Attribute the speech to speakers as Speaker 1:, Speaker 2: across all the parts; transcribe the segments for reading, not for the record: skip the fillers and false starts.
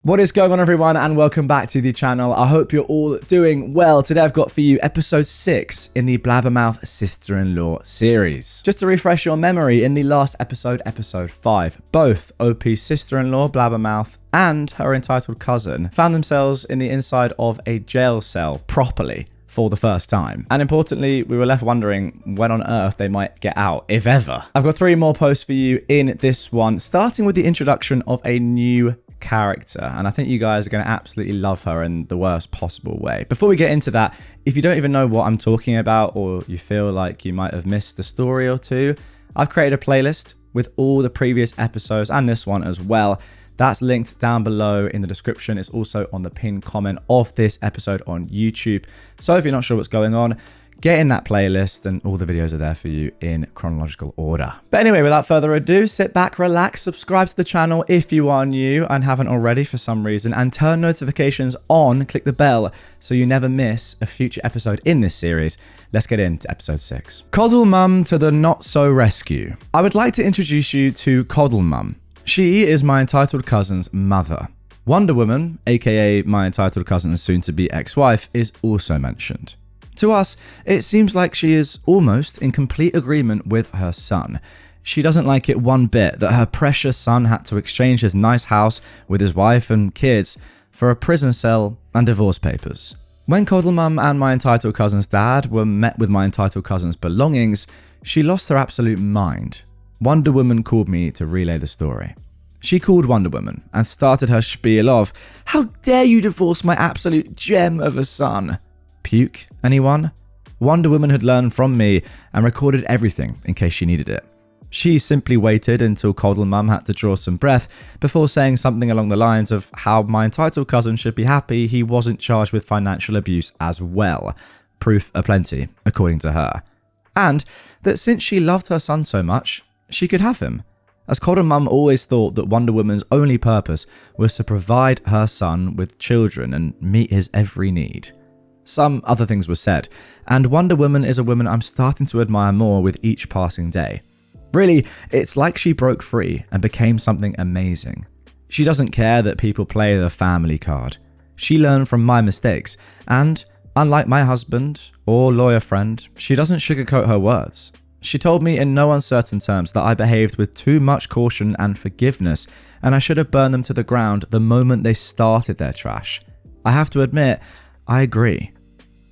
Speaker 1: What is going on, everyone, and welcome back to the channel. I hope you're all doing well. Today I've got for you episode 6 in the Blabbermouth sister-in-law series. Just to refresh your memory, in the last episode, episode 5, both OP's sister-in-law, Blabbermouth, and her entitled cousin found themselves in the inside of a jail cell properly for the first time. And importantly, we were left wondering when on earth they might get out, if ever. I've got 3 more posts for you in this one, starting with the introduction of a new character, and I think you guys are going to absolutely love her in the worst possible way. Before we get into that, if you don't even know what I'm talking about, or you feel like you might have missed a story or two, I've created a playlist with all the previous episodes and this one as well. That's linked down below in the description. It's also on the pinned comment of this episode on YouTube. So if you're not sure what's going on, get in that playlist and all the videos are there for you in chronological order. But anyway, without further ado, sit back, relax, subscribe to the channel if you are new and haven't already for some reason, and turn notifications on, click the bell so you never miss a future episode in this series. Let's get into episode 6. Coddle Mum to the Not So Rescue. I would like to introduce you to Coddle Mum. She is my entitled cousin's mother. Wonder Woman, aka my entitled cousin's soon-to-be ex-wife, is also mentioned. To us, it seems like she is almost in complete agreement with her son. She doesn't like it one bit that her precious son had to exchange his nice house with his wife and kids for a prison cell and divorce papers. When Coddle Mum and my entitled cousin's dad were met with my entitled cousin's belongings, she lost her absolute mind. Wonder Woman called me to relay the story. She called Wonder Woman and started her spiel of, "How dare you divorce my absolute gem of a son?" Puke, anyone? Wonder Woman had learned from me and recorded everything in case she needed it. She simply waited until Coddle Mum had to draw some breath before saying something along the lines of how my entitled cousin should be happy he wasn't charged with financial abuse as well. Proof aplenty, according to her. And that since she loved her son so much, she could have him. As Coddle Mum always thought that Wonder Woman's only purpose was to provide her son with children and meet his every need. Some other things were said, and Wonder Woman is a woman I'm starting to admire more with each passing day. Really, it's like she broke free and became something amazing. She doesn't care that people play the family card. She learned from my mistakes, and unlike my husband or lawyer friend, she doesn't sugarcoat her words. She told me in no uncertain terms that I behaved with too much caution and forgiveness, and I should have burned them to the ground the moment they started their trash. I have to admit, I agree.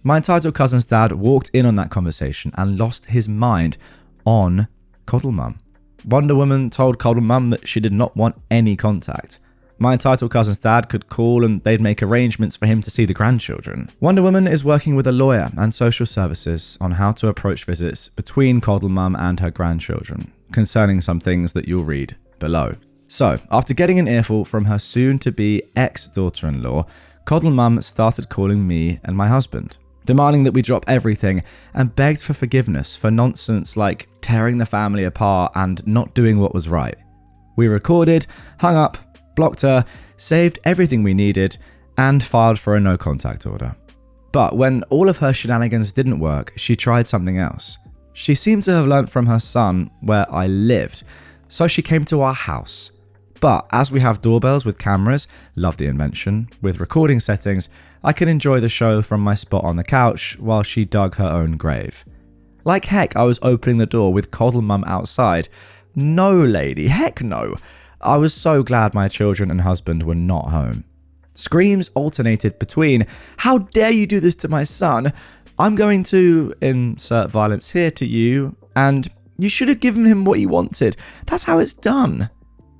Speaker 1: My entitled cousin's dad walked in on that conversation and lost his mind on Coddle Mum. Wonder Woman told Coddle Mum that she did not want any contact. My entitled cousin's dad could call and they'd make arrangements for him to see the grandchildren. Wonder Woman is working with a lawyer and social services on how to approach visits between Coddle Mum and her grandchildren, concerning some things that you'll read below. So, after getting an earful from her soon-to-be ex-daughter-in-law, Coddle Mum started calling me and my husband, demanding that we drop everything, and begged for forgiveness for nonsense like tearing the family apart and not doing what was right. We recorded, hung up, blocked her, saved everything we needed, and filed for a no contact order. But when all of her shenanigans didn't work, she tried something else. She seemed to have learnt from her son where I lived, so she came to our house. But as we have doorbells with cameras, love the invention, with recording settings, I can enjoy the show from my spot on the couch while she dug her own grave. Like heck, I was opening the door with Coddle Mum outside. No, lady, heck no. I was so glad my children and husband were not home. Screams alternated between, "How dare you do this to my son? I'm going to insert violence here to you, and you should have given him what he wanted. That's how it's done."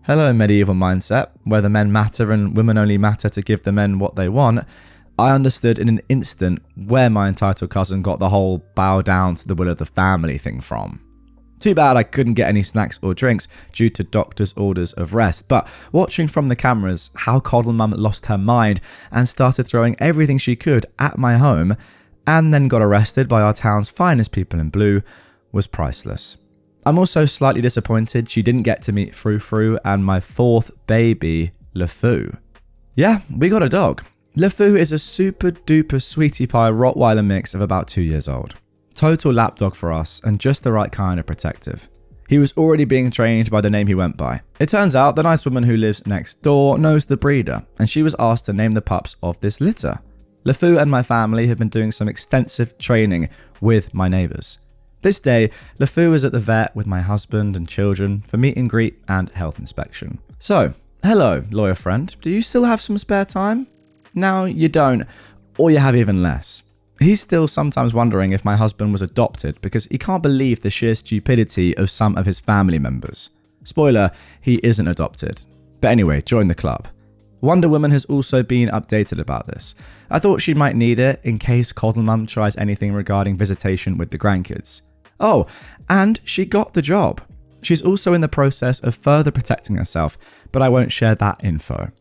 Speaker 1: Hello, medieval mindset, where the men matter and women only matter to give the men what they want. I understood in an instant where my entitled cousin got the whole bow down to the will of the family thing from. Too bad I couldn't get any snacks or drinks due to doctor's orders of rest, but watching from the cameras how Coddle Mum lost her mind and started throwing everything she could at my home, and then got arrested by our town's finest people in blue, was priceless. I'm also slightly disappointed she didn't get to meet Frou Frou and my 4th baby, LeFou. Yeah, we got a dog. LeFou is a super duper sweetie pie Rottweiler mix of about 2 years old. Total lapdog for us and just the right kind of protective. He was already being trained by the name he went by. It turns out the nice woman who lives next door knows the breeder, and she was asked to name the pups of this litter. LeFou and my family have been doing some extensive training with my neighbours. This day, LeFou is at the vet with my husband and children for meet and greet and health inspection. So, hello, lawyer friend, do you still have some spare time? Now you don't, or you have even less. He's still sometimes wondering if my husband was adopted because he can't believe the sheer stupidity of some of his family members. Spoiler, he isn't adopted. But anyway, join the club. Wonder Woman has also been updated about this. I thought she might need it in case Coddle Mum tries anything regarding visitation with the grandkids. Oh, and she got the job. She's also in the process of further protecting herself, but I won't share that info.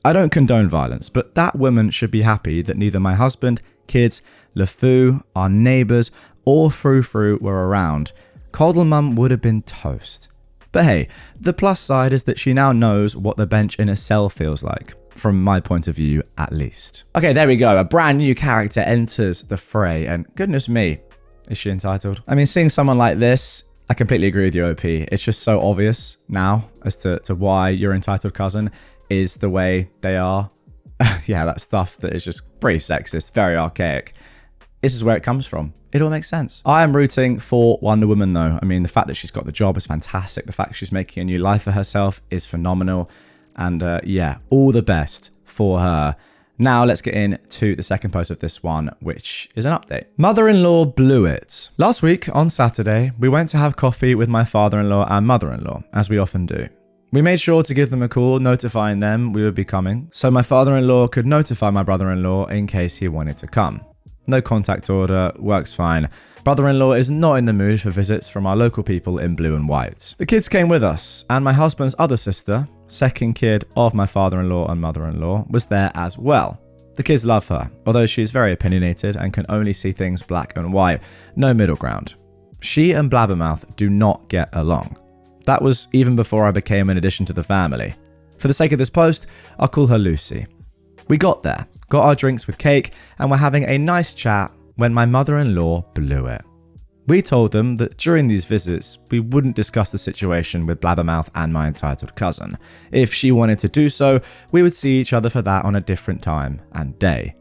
Speaker 1: I don't condone violence, but that woman should be happy that neither my husband, kids, LeFou, our neighbours, or Frou were around. Coddle Mum would have been toast. But hey, the plus side is that she now knows what the bench in a cell feels like, from my point of view at least. Okay, there we go. A brand new character enters the fray, and goodness me, is she entitled? I mean, seeing someone like this, I completely agree with you, OP. It's just so obvious now as to why your entitled cousin is the way they are. Yeah, that stuff that is just pretty sexist, very archaic. This is where it comes from. It all makes sense. I am rooting for Wonder Woman though. I mean, the fact that she's got the job is fantastic. The fact she's making a new life for herself is phenomenal. And yeah, all the best for her. Now let's get into the second post of this one, which is an update. Mother-in-law blew it. Last week on Saturday, we went to have coffee with my father-in-law and mother-in-law, as we often do. We made sure to give them a call notifying them we would be coming, so my father-in-law could notify my brother-in-law in case he wanted to come. No contact order, works fine. Brother-in-law is not in the mood for visits from our local people in blue and white. The kids came with us, and my husband's other sister, second kid of my father-in-law and mother-in-law, was there as well. The kids love her, although she is very opinionated and can only see things black and white, no middle ground. She and Blabbermouth do not get along. That was even before I became an addition to the family. For the sake of this post, I'll call her Lucy. We got there, got our drinks with cake, and were having a nice chat when my mother-in-law blew it. We told them that during these visits, we wouldn't discuss the situation with Blabbermouth and my entitled cousin. If she wanted to do so, we would see each other for that on a different time and day.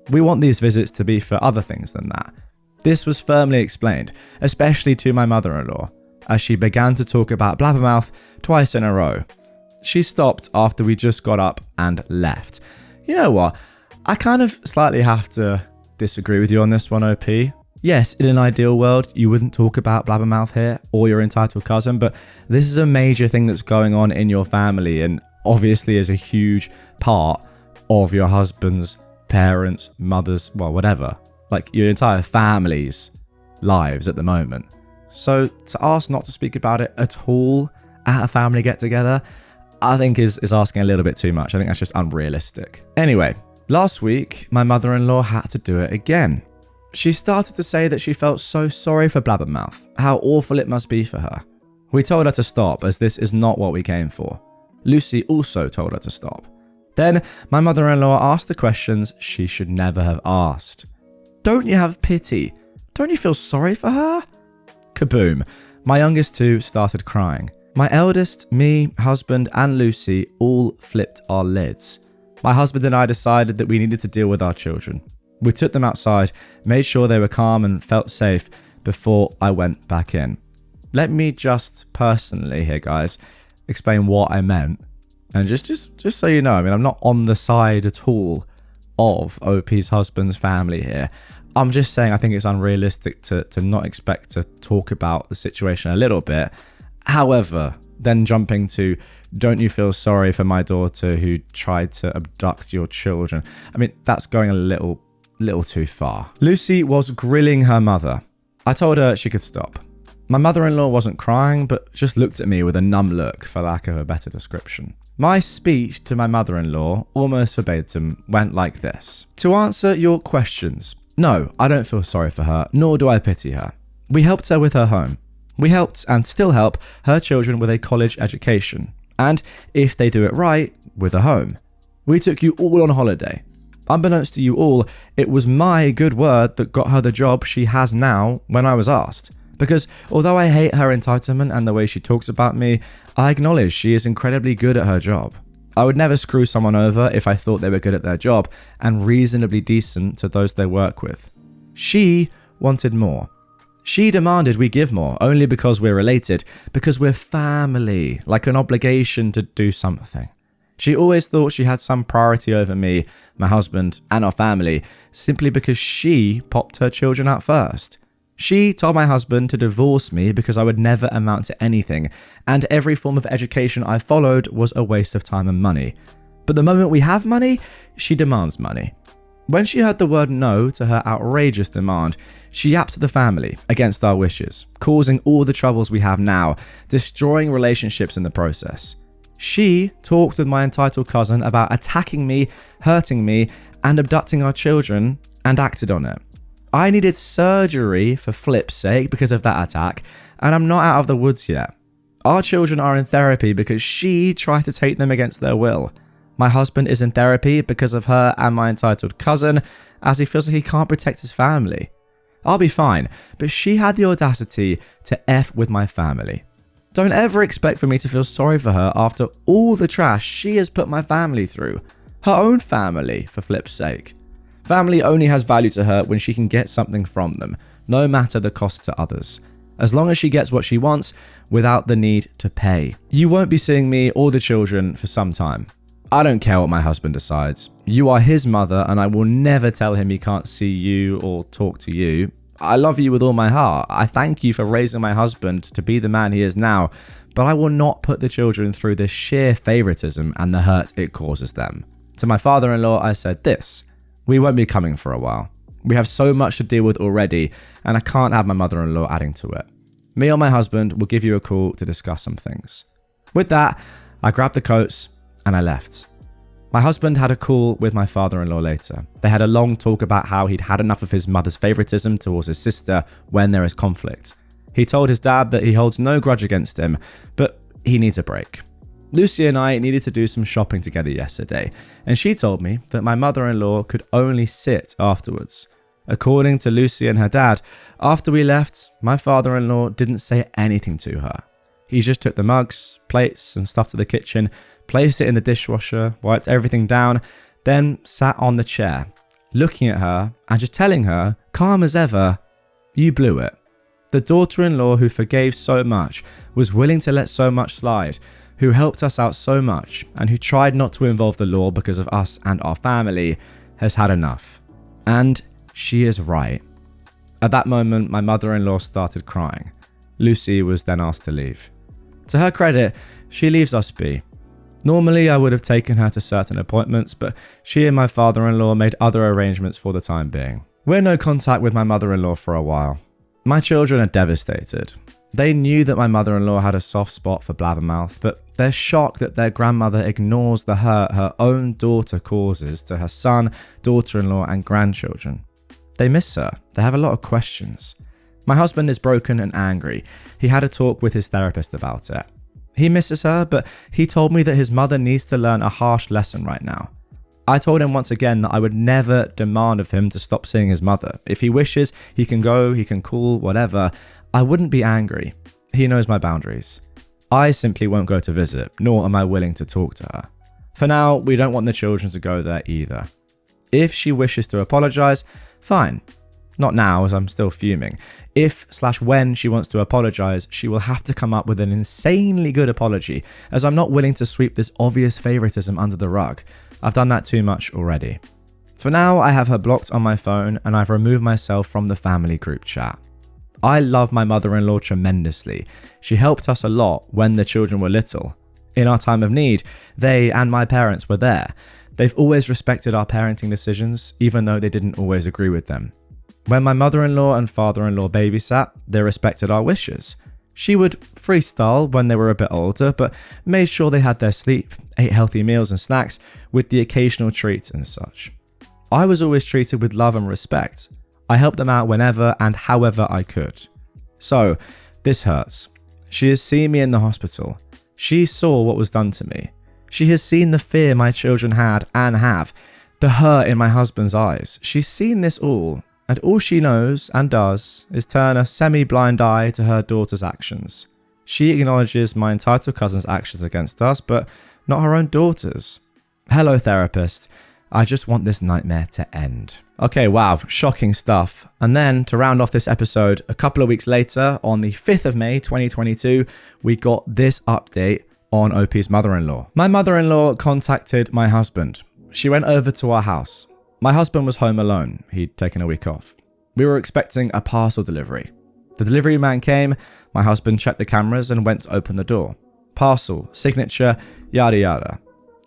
Speaker 1: We want these visits to be for other things than that. This was firmly explained, especially to my mother-in-law, as she began to talk about Blabbermouth twice in a row. She stopped after we just got up and left. You know what? I kind of slightly have to disagree with you on this one, OP. Yes, in an ideal world, you wouldn't talk about Blabbermouth here or your entitled cousin, but this is a major thing that's going on in your family and obviously is a huge part of your husband's parents, mothers, well, whatever. Like your entire family's lives at the moment. So to ask not to speak about it at all at a family get-together, I think is asking a little bit too much. I think that's just unrealistic. Anyway, last week, my mother-in-law had to do it again. She started to say that she felt so sorry for Blabbermouth, how awful it must be for her. We told her to stop, as this is not what we came for. Lucy also told her to stop. Then, my mother-in-law asked the questions she should never have asked. Don't you have pity? Don't you feel sorry for her? Kaboom. My youngest two started crying. My eldest, me, husband, and Lucy all flipped our lids. My husband and I decided that we needed to deal with our children. We took them outside, made sure they were calm and felt safe before I went back in. Let me just personally here, guys, explain what I meant. And just so you know, I mean, I'm not on the side at all of OP's husband's family here. I'm just saying I think it's unrealistic to not expect to talk about the situation a little bit. However, then jumping to, don't you feel sorry for my daughter who tried to abduct your children? I mean, that's going a little too far. Lucy was grilling her mother. I told her she could stop. My mother-in-law wasn't crying, but just looked at me with a numb look, for lack of a better description. My speech to my mother-in-law, almost verbatim, went like this. To answer your questions, no, I don't feel sorry for her, nor do I pity her. We helped her with her home. We helped and still help her children with a college education. And, if they do it right, with a home. We took you all on holiday. Unbeknownst to you all, it was my good word that got her the job she has now when I was asked. Because although I hate her entitlement and the way she talks about me, I acknowledge she is incredibly good at her job. I would never screw someone over if I thought they were good at their job and reasonably decent to those they work with. She wanted more. She demanded we give more, only because we're related, because we're family, like an obligation to do something. She always thought she had some priority over me, my husband, and our family, simply because she popped her children out first. She told my husband to divorce me because I would never amount to anything, and every form of education I followed was a waste of time and money. But the moment we have money, she demands money. When she heard the word no to her outrageous demand, she yapped the family against our wishes, causing all the troubles we have now, destroying relationships in the process. She talked with my entitled cousin about attacking me, hurting me, and abducting our children, and acted on it. I needed surgery for Flip's sake because of that attack, and I'm not out of the woods yet. Our children are in therapy because she tried to take them against their will. My husband is in therapy because of her and my entitled cousin, as he feels like he can't protect his family. I'll be fine, but she had the audacity to F with my family. Don't ever expect for me to feel sorry for her after all the trash she has put my family through. Her own family, for Flip's sake. Family only has value to her when she can get something from them, no matter the cost to others. As long as she gets what she wants without the need to pay. You won't be seeing me or the children for some time. I don't care what my husband decides. You are his mother, and I will never tell him he can't see you or talk to you. I love you with all my heart. I thank you for raising my husband to be the man he is now, but I will not put the children through the sheer favoritism and the hurt it causes them. To my father-in-law, I said this: we won't be coming for a while. We have so much to deal with already, and I can't have my mother-in-law adding to it. Me or my husband will give you a call to discuss some things. With that, I grabbed the coats and I left. My husband had a call with my father-in-law later. They had a long talk about how he'd had enough of his mother's favoritism towards his sister when there is conflict. He told his dad that he holds no grudge against him, but he needs a break. Lucy and I needed to do some shopping together yesterday, and she told me that my mother-in-law could only sit afterwards. According to Lucy and her dad, after we left, my father-in-law didn't say anything to her. He just took the mugs, plates, and stuff to the kitchen, placed it in the dishwasher, wiped everything down, then sat on the chair, looking at her and just telling her, calm as ever, "You blew it." The daughter-in-law who forgave so much, was willing to let so much slide, who helped us out so much, and who tried not to involve the law because of us and our family, has had enough. And she is right. At that moment, my mother-in-law started crying. Lucy was then asked to leave. To her credit, she leaves us be. Normally, I would have taken her to certain appointments, but she and my father-in-law made other arrangements for the time being. We're in no contact with my mother-in-law for a while. My children are devastated. They knew that my mother-in-law had a soft spot for Blabbermouth, but they're shocked that their grandmother ignores the hurt her own daughter causes to her son, daughter-in-law, and grandchildren. They miss her. They have a lot of questions. My husband is broken and angry. He had a talk with his therapist about it. He misses her, but he told me that his mother needs to learn a harsh lesson right now. I told him once again that I would never demand of him to stop seeing his mother. If he wishes, he can go, he can call, whatever. I wouldn't be angry. He knows my boundaries. I simply won't go to visit, nor am I willing to talk to her. For now, we don't want the children to go there either. If she wishes to apologize, fine. Not now, as I'm still fuming. If/when she wants to apologize, she will have to come up with an insanely good apology, as I'm not willing to sweep this obvious favoritism under the rug. I've done that too much already. For now, I have her blocked on my phone, and I've removed myself from the family group chat. I love my mother-in-law tremendously. She helped us a lot when the children were little. In our time of need, they and my parents were there. They've always respected our parenting decisions, even though they didn't always agree with them. When my mother-in-law and father-in-law babysat, they respected our wishes. She would freestyle when they were a bit older, but made sure they had their sleep, ate healthy meals and snacks, with the occasional treats and such. I was always treated with love and respect. I helped them out whenever and however I could. So, this hurts. She has seen me in the hospital. She saw what was done to me. She has seen the fear my children had and have, the hurt in my husband's eyes. She's seen this all, and all she knows and does is turn a semi-blind eye to her daughter's actions. She acknowledges my entitled cousin's actions against us, but not her own daughter's. Hello, therapist. I just want this nightmare to end. Okay, wow, shocking stuff. And then, to round off this episode, a couple of weeks later, on the 5th of May 2022, we got this update on OP's mother-in-law. My mother-in-law contacted my husband. She went over to our house. My husband was home alone. He'd taken a week off. We were expecting a parcel delivery. The delivery man came, my husband checked the cameras and went to open the door. Parcel, signature, yada yada.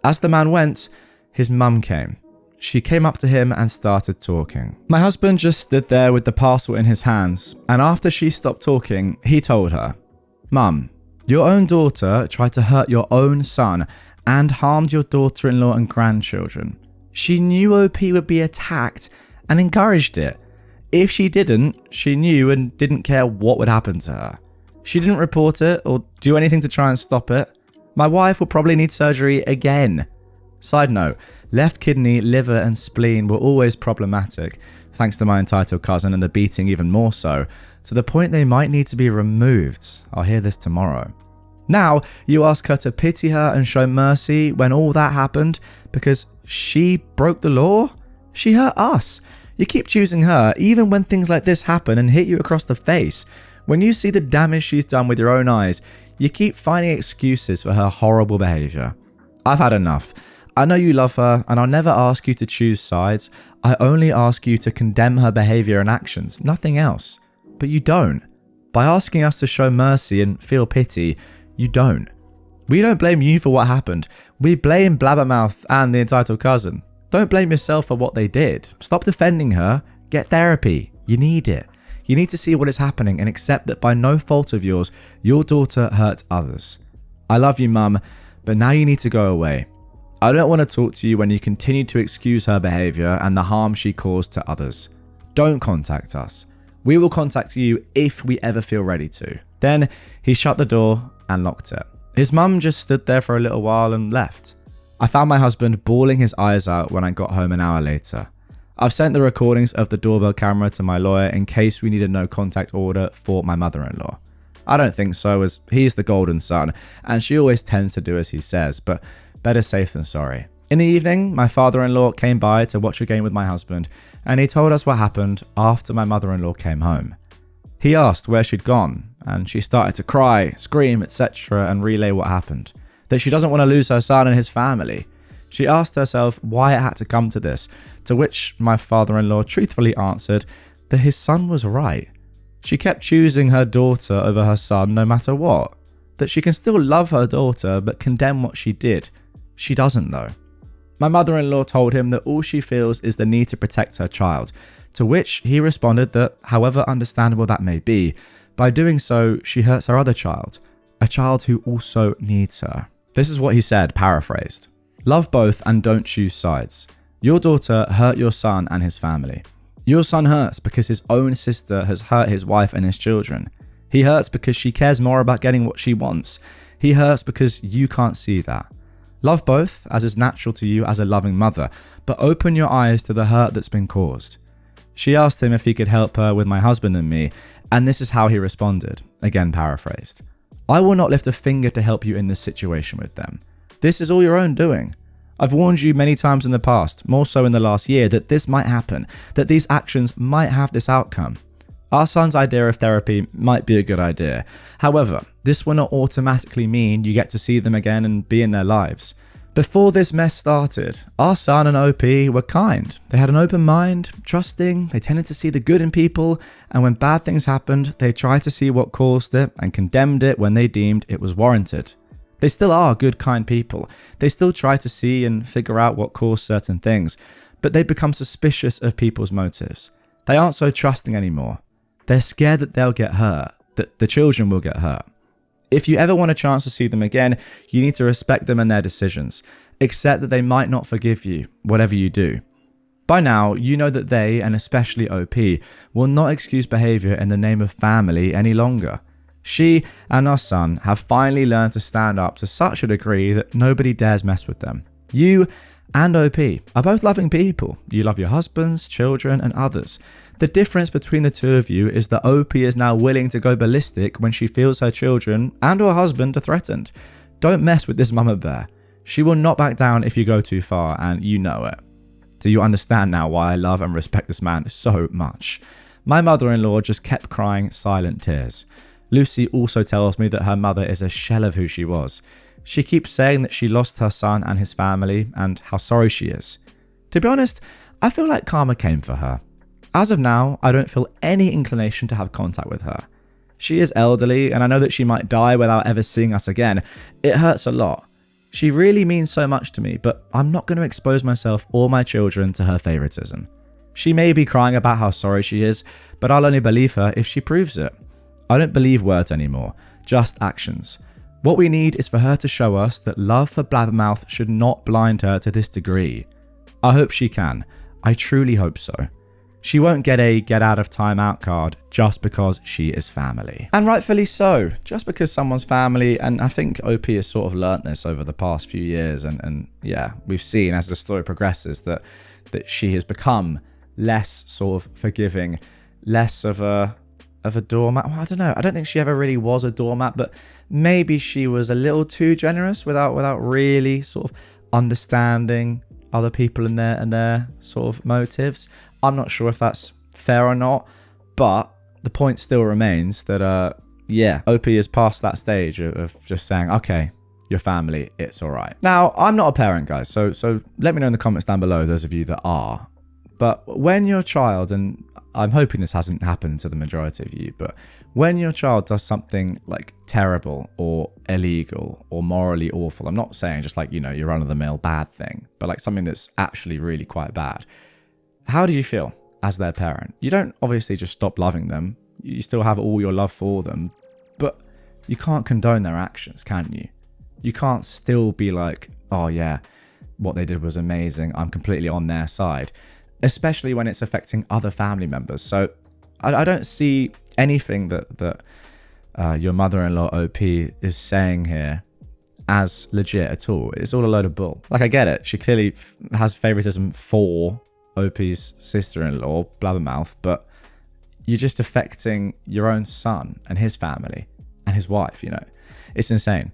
Speaker 1: As the man went, his mum came. She came up to him and started talking. My husband just stood there with the parcel in his hands, and after she stopped talking, he told her, "Mum, your own daughter tried to hurt your own son and harmed your daughter-in-law and grandchildren. She knew OP would be attacked and encouraged it. If she didn't, she knew and didn't care what would happen to her. She didn't report it or do anything to try and stop it. My wife will probably need surgery again." Side note, left kidney, liver and spleen were always problematic, thanks to my entitled cousin and the beating even more so, to the point they might need to be removed. I'll hear this tomorrow. Now, you ask her to pity her and show mercy when all that happened because she broke the law? She hurt us. You keep choosing her even when things like this happen and hit you across the face. When you see the damage she's done with your own eyes, you keep finding excuses for her horrible behaviour. I've had enough. I know you love her, and I'll never ask you to choose sides. I only ask you to condemn her behaviour and actions, nothing else. But you don't. By asking us to show mercy and feel pity, you don't. We don't blame you for what happened. We blame Blabbermouth and the entitled cousin. Don't blame yourself for what they did. Stop defending her. Get therapy. You need it. You need to see what is happening and accept that by no fault of yours, your daughter hurt others. I love you, Mum, but now you need to go away. I don't want to talk to you when you continue to excuse her behaviour and the harm she caused to others. Don't contact us. We will contact you if we ever feel ready to. Then he shut the door and locked it. His mum just stood there for a little while and left. I found my husband bawling his eyes out when I got home an hour later. I've sent the recordings of the doorbell camera to my lawyer in case we need a no contact order for my mother-in-law. I don't think so, as he's the golden son and she always tends to do as he says, but better safe than sorry. In the evening, my father-in-law came by to watch a game with my husband and he told us what happened after my mother-in-law came home. He asked where she'd gone and she started to cry, scream, etc. and relay what happened. That she doesn't want to lose her son and his family. She asked herself why it had to come to this, to which my father-in-law truthfully answered that his son was right. She kept choosing her daughter over her son no matter what. That she can still love her daughter but condemn what she did. She doesn't though. My mother-in-law told him that all she feels is the need to protect her child, to which he responded that, however understandable that may be, by doing so she hurts her other child, a child who also needs her. This is what he said, paraphrased. Love both and don't choose sides. Your daughter hurt your son and his family. Your son hurts because his own sister has hurt his wife and his children. He hurts because she cares more about getting what she wants. He hurts because you can't see that. Love both, as is natural to you as a loving mother, but open your eyes to the hurt that's been caused. She asked him if he could help her with my husband and me, and this is how he responded, again paraphrased. I will not lift a finger to help you in this situation with them. This is all your own doing. I've warned you many times in the past, more so in the last year, that this might happen, that these actions might have this outcome. Our son's idea of therapy might be a good idea. However, this will not automatically mean you get to see them again and be in their lives. Before this mess started, our son and OP were kind. They had an open mind, trusting, they tended to see the good in people, and when bad things happened, they tried to see what caused it and condemned it when they deemed it was warranted. They still are good, kind people. They still try to see and figure out what caused certain things, but they become suspicious of people's motives. They aren't so trusting anymore. They're scared that they'll get hurt, that the children will get hurt. If you ever want a chance to see them again, you need to respect them and their decisions. Accept that they might not forgive you, whatever you do. By now, you know that they, and especially OP, will not excuse behaviour in the name of family any longer. She and our son have finally learned to stand up to such a degree that nobody dares mess with them. You and OP are both loving people. You love your husbands, children, and others. The difference between the two of you is that OP is now willing to go ballistic when she feels her children and or husband are threatened. Don't mess with this mama bear. She will not back down if you go too far, and you know it. Do you understand now why I love and respect this man so much? My mother-in-law just kept crying silent tears. Lucy also tells me that her mother is a shell of who she was. She keeps saying that she lost her son and his family and how sorry she is. To be honest, I feel like karma came for her. As of now, I don't feel any inclination to have contact with her. She is elderly, and I know that she might die without ever seeing us again. It hurts a lot. She really means so much to me, but I'm not going to expose myself or my children to her favoritism. She may be crying about how sorry she is, but I'll only believe her if she proves it. I don't believe words anymore, just actions. What we need is for her to show us that love for Blabbermouth should not blind her to this degree. I hope she can. I truly hope so. She won't get a get out of time out card just because she is family. And rightfully so, just because someone's family, and I think OP has sort of learnt this over the past few years, and yeah, we've seen as the story progresses that she has become less sort of forgiving, less of a doormat. Well, I don't know. I don't think she ever really was a doormat, but maybe she was a little too generous without really sort of understanding other people and their sort of motives. I'm not sure if that's fair or not, but the point still remains that yeah, OP is past that stage of just saying, okay, your family, it's all right. Now, I'm not a parent, guys, so let me know in the comments down below, those of you that are. But when your child, and I'm hoping this hasn't happened to the majority of you, but when your child does something like terrible or illegal or morally awful, I'm not saying just like, you know, your run-of-the-mill bad thing, but like something that's actually really quite bad, how do you feel as their parent? You don't obviously just stop loving them. You still have all your love for them, but you can't condone their actions, can you? You can't still be like, oh yeah, what they did was amazing, I'm completely on their side, especially when it's affecting other family members. So I don't see anything that your mother-in-law OP is saying here as legit at all. It's all a load of bull. Like, I get it. She clearly has favoritism for OP's sister-in-law, Blabbermouth, but you're just affecting your own son and his family and his wife, you know. It's insane.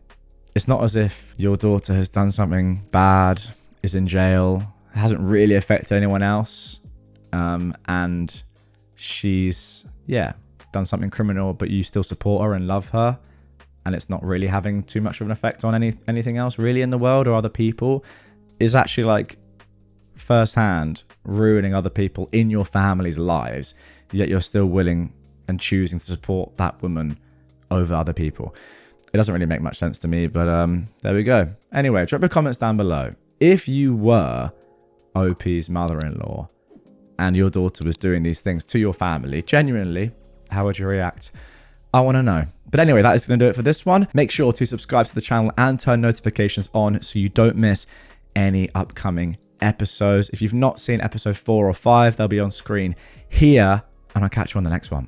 Speaker 1: It's not as if your daughter has done something bad, is in jail, hasn't really affected anyone else, and she's, yeah, done something criminal, but you still support her and love her, and it's not really having too much of an effect on anything else really in the world or other people, is actually like firsthand ruining other people in your family's lives, yet you're still willing and choosing to support that woman over other people. It doesn't really make much sense to me, but there we go. Anyway, drop your comments down below. If you were OP's mother-in-law and your daughter was doing these things to your family, genuinely, how would you react? I want to know. But anyway, that is going to do it for this one. Make sure to subscribe to the channel and turn notifications on so you don't miss any upcoming episodes. If you've not seen episode 4 or 5, they'll be on screen here, and I'll catch you on the next one.